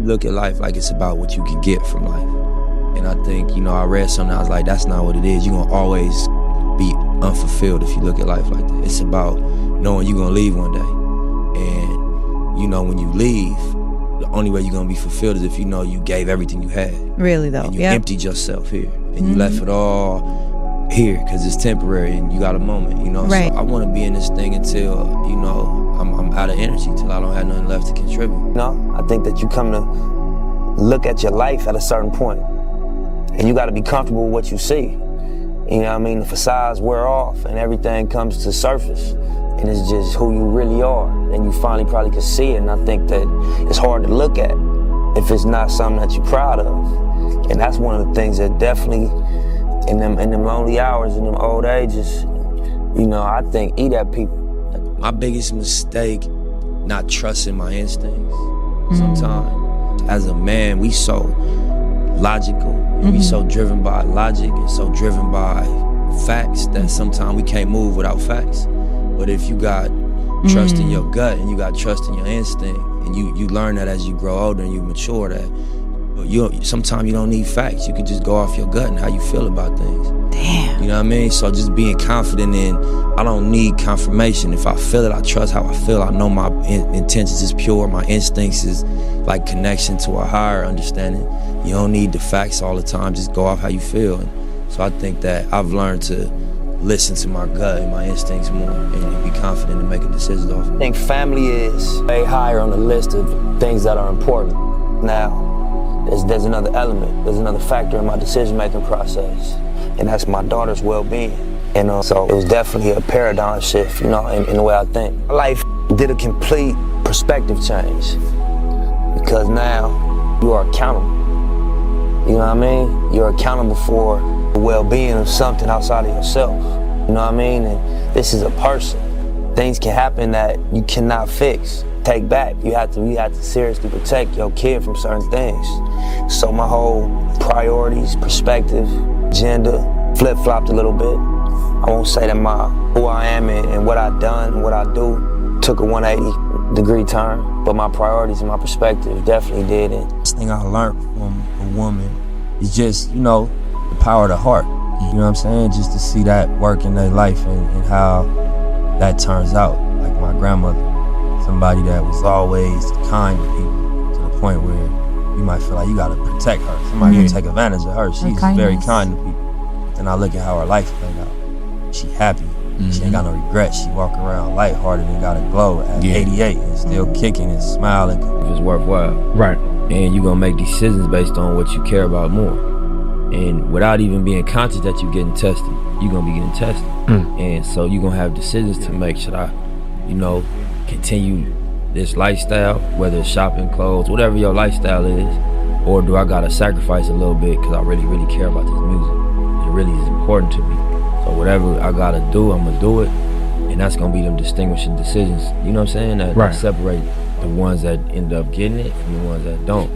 look at life like it's about what you can get from life. And I think, I read something, I was like, that's not what it is. You're gonna always be unfulfilled if you look at life like that. It's about knowing you're gonna leave one day. And, when you leave, the only way you're gonna be fulfilled is if you know you gave everything you had. Really though, and you emptied yourself here. And you left it all here because it's temporary and you got a moment, Right. So I wanna be in this thing until, I'm out of energy, till I don't have nothing left to contribute. I think that you come to look at your life at a certain point, and you gotta be comfortable with what you see. The facades wear off and everything comes to surface, and it's just who you really are, and you finally probably can see it. And I think that it's hard to look at if it's not something that you're proud of. And that's one of the things that definitely, in them lonely hours, in them old ages, I think eat at people. My biggest mistake, not trusting my instincts. Sometimes, as a man, we so logical, and we so driven by logic and so driven by facts that sometimes we can't move without facts. But if you got trust in your gut and you got trust in your instinct, and you learn that as you grow older and you mature, that sometimes you don't need facts. You can just go off your gut and how you feel about things. Damn. You know what I mean? So just being confident in, I don't need confirmation. If I feel it, I trust how I feel. I know my intentions is pure. My instincts is like connection to a higher understanding. You don't need the facts all the time. Just go off how you feel. And so I think that I've learned to listen to my gut and my instincts more and be confident in making decisions off. I think family is way higher on the list of things that are important. Now, there's another element, there's another factor in my decision-making process, and that's my daughter's well-being. And so it was definitely a paradigm shift, in the way I think. My life did a complete perspective change, because now you are accountable. You know what I mean? You're accountable for the well-being of something outside of yourself. You know what I mean? And this is a person. Things can happen that you cannot fix, take back. You have to seriously protect your kid from certain things. So my whole priorities, perspective, agenda flip-flopped a little bit. I won't say that who I am and what I've done and what I do took a 180-degree turn, but my priorities and my perspective definitely did. And this thing I learned from a woman is just, the power of the heart. You know what I'm saying? Just to see that work in their life and how that turns out. Like my grandmother, somebody that was always kind to people, to the point where you might feel like you gotta protect her. Somebody gonna take advantage of her. She's very kind to people. Then I look at how her life played out. She happy. She ain't got no regrets. She walk around lighthearted and got a glow at 88 and still kicking and smiling. It's worthwhile. Right. And you're gonna make decisions based on what you care about more. And without even being conscious that you're getting tested, you're gonna be getting tested. And so you're gonna have decisions to make. Should I, continue this lifestyle, whether it's shopping, clothes, whatever your lifestyle is, or do I gotta sacrifice a little bit because I really, really care about this music? It really is important to me. So whatever I gotta do, I'm gonna do it. And that's gonna be them distinguishing decisions, you know what I'm saying? That separate the ones that end up getting it from the ones that don't.